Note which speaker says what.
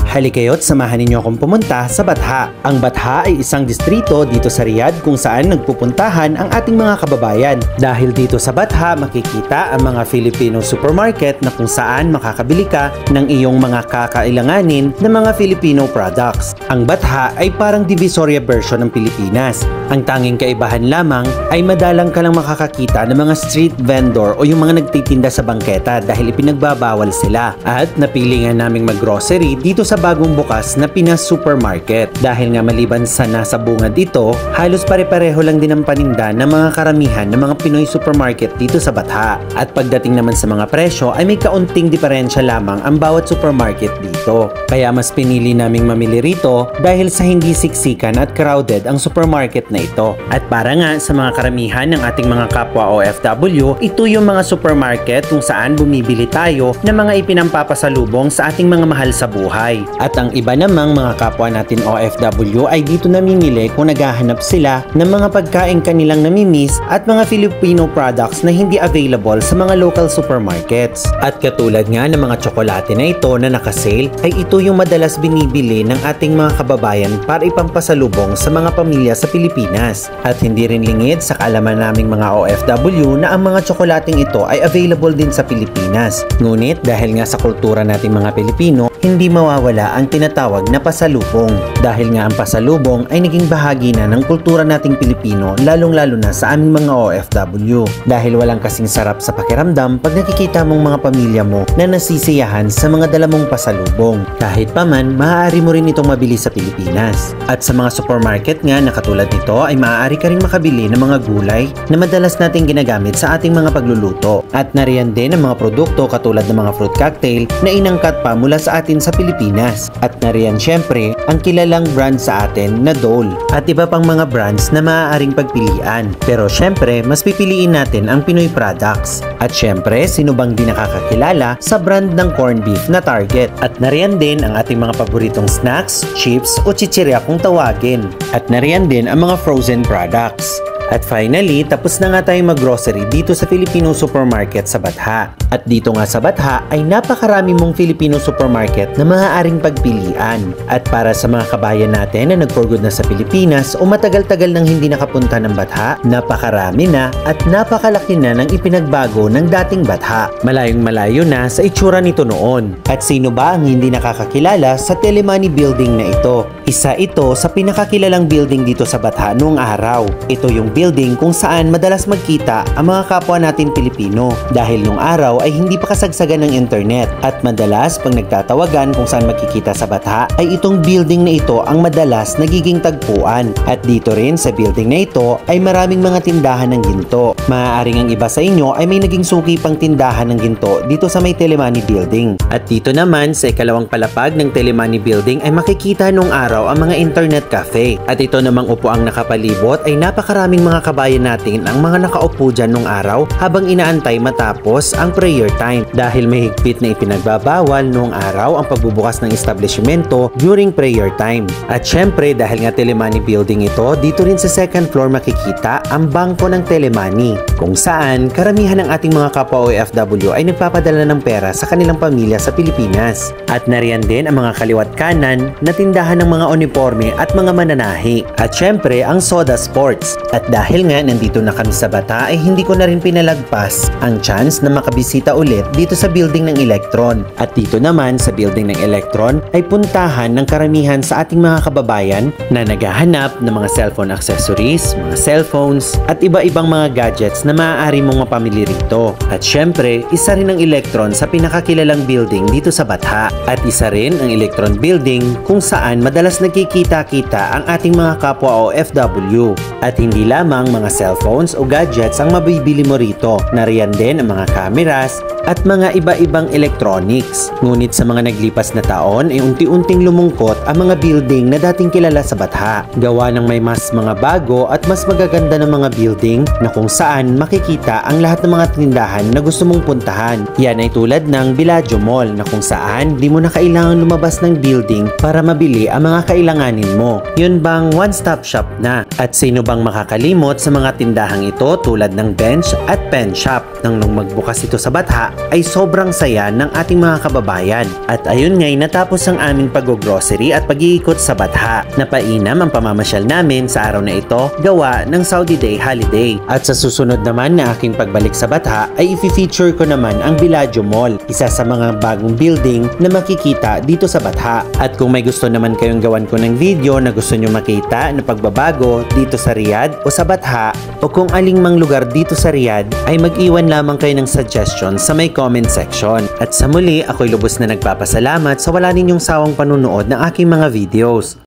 Speaker 1: Halikayo't samahan ninyo akong pumunta sa Batha. Ang Batha ay isang distrito dito sa Riyadh kung saan nagpupuntahan ang ating mga kababayan. Dahil dito sa Batha makikita ang mga Filipino supermarket na kung saan makakabili ka ng iyong mga kakailanganin na mga Filipino products. Ang Batha ay parang divisoria version ng Pilipinas. Ang tanging kaibahan lamang ay madalang ka lang makakakita ng mga street vendor o yung mga nagtitinda sa bangketa dahil ipinagbabawal sila. At napili nga naming mag-grocery dito sa bagong bukas na Pinas Supermarket dahil nga maliban sa nasa bungad ito, halos pare-pareho lang din ang paninda ng mga karamihan ng mga Pinoy supermarket dito sa Batha. At pagdating naman sa mga presyo ay may kaunting diferensya lamang ang bawat supermarket dito. Kaya mas pinili naming mamili rito dahil sa hindi siksikan at crowded ang supermarket na ito. At para nga sa mga karamihan ng ating mga kapwa OFW, ito yung mga supermarket kung saan bumibili tayo ng mga ipinampapasalubong sa ating mga mahal sa buhay. At ang iba namang mga kapwa natin OFW ay dito namimili kung naghahanap sila ng mga pagkain kanilang namimiss at mga Filipino products na hindi available sa mga local supermarkets. At katulad nga ng mga tsokolate na ito na nakasale, ay ito yung madalas binibili ng ating mga kababayan para ipampasalubong sa mga pamilya sa Pilipinas. At hindi rin lingid sa kaalaman naming mga OFW na ang mga tsokolating ito ay available din sa Pilipinas. Ngunit dahil nga sa kultura nating mga Pilipino, hindi mawawala ang tinatawag na pasalubong. Dahil nga ang pasalubong ay naging bahagi na ng kultura nating Pilipino, lalong-lalo na sa aming mga OFW. Dahil walang kasing sarap sa pakiramdam pag nakikita mong mga pamilya mo na nasisiyahan sa mga dala mong pasalubong. Kahit pa man, maaari mo rin itong mabili sa Pilipinas. At sa mga supermarket nga na katulad nito ay maaari ka rin makabili ng mga gulay na madalas nating ginagamit sa ating mga pagluluto. At nariyan din ang mga produkto katulad ng mga fruit cocktail na inangkat pa mula sa atin sa Pilipinas. At nariyan syempre ang kilalang brand sa atin na Dole at iba pang mga brands na maaaring pagpilian. Pero syempre mas pipiliin natin ang Pinoy products. At syempre sino bang di nakakakilala sa brand ng corned beef na Target. At nariyan din ang ating mga paboritong snacks, chips o chichirya kung tawagin. At nariyan din ang mga frozen products. At finally, tapos na nga tayong mag-grocery dito sa Filipino supermarket sa Batha. At dito nga sa Batha ay napakarami mong Filipino supermarket na maaaring pagpilian. At para sa mga kabayan natin na nag-for good na sa Pilipinas o matagal-tagal nang hindi nakapunta ng Batha, napakarami na at napakalaki na ng ipinagbago ng dating Batha. Malayong malayo na sa itsura nito noon. At sino ba ang hindi nakakakilala sa Telemoney Building na ito? Isa ito sa pinakakilalang building dito sa Batha noong araw. Ito yung building kung saan madalas magkita ang mga kapwa natin Pilipino dahil nung araw ay hindi pa kasagsagan ng internet at madalas pag nagtatawagan kung saan magkikita sa Batha ay itong building na ito ang madalas nagiging tagpuan. At dito rin sa building na ito ay maraming mga tindahan ng ginto. Maaaring ang iba sa inyo ay may naging suki pang tindahan ng ginto dito sa may Telemoney Building. At dito naman sa ikalawang palapag ng Telemoney Building ay makikita nung araw ang mga internet cafe. At ito namang upuang nakapalibot ay napakaraming mga kabayan natin ang mga nakaupo dyan nung araw habang inaantay matapos ang prayer time dahil may higpit na ipinagbabawal noong araw ang pagbubukas ng establishmento during prayer time. At syempre dahil nga Telemoney Building ito, dito rin sa second floor makikita ang bangko ng Telemoney kung saan karamihan ng ating mga kapwa OFW ay nagpapadala ng pera sa kanilang pamilya sa Pilipinas. At nariyan din ang mga kaliwat kanan na tindahan ng mga uniforme at mga mananahi. At syempre ang Soda Sports. At dahil nga nandito na kami sa Batha ay hindi ko na rin pinalagpas ang chance na makabisita ulit dito sa building ng Electron. At dito naman sa building ng Electron ay puntahan ng karamihan sa ating mga kababayan na naghahanap ng mga cellphone accessories, mga cellphones at iba-ibang mga gadgets na maaari mong mapamili rito. At syempre, isa rin ang Electron sa pinakakilalang building dito sa Batha. At isa rin ang Electron Building kung saan madalas nagkikita-kita ang ating mga kapwa OFW. At hindi lamang mga cellphones o gadgets ang mabibili mo rito. Nariyan din ang mga cameras at mga iba-ibang electronics. Ngunit sa mga naglipas na taon ay unti-unting lumungkot ang mga building na dating kilala sa Batha. Gawa ng may mas mga bago at mas magaganda ng mga building na kung saan makikita ang lahat ng mga tindahan na gusto mong puntahan. Yan ay tulad ng Bellagio Mall na kung saan di mo na kailangan lumabas ng building para mabili ang mga kailanganin mo. Yun bang one-stop shop na? At sino bang makakalimutan makakalimot sa mga tindahang ito tulad ng bench at pen shop. Nung magbukas ito sa Batha ay sobrang saya ng ating mga kababayan. At ayun nga'y natapos ang aming pag-grocery at pag-iikot sa Batha. Napainam ang pamamasyal namin sa araw na ito gawa ng Saudi Day holiday. At sa susunod naman na aking pagbalik sa Batha ay i-feature ko naman ang Bellagio Mall, isa sa mga bagong building na makikita dito sa Batha. At kung may gusto naman kayong gawan ko ng video na gusto nyo makita na pagbabago dito sa Riyadh o sa Batha o kung aling mang lugar dito sa Riyadh ay mag-iwan lamang kayo ng suggestion sa may comment section. At sa muli, ako'y lubos na nagpapasalamat sa wala ninyong sawang panunood ng aking mga videos.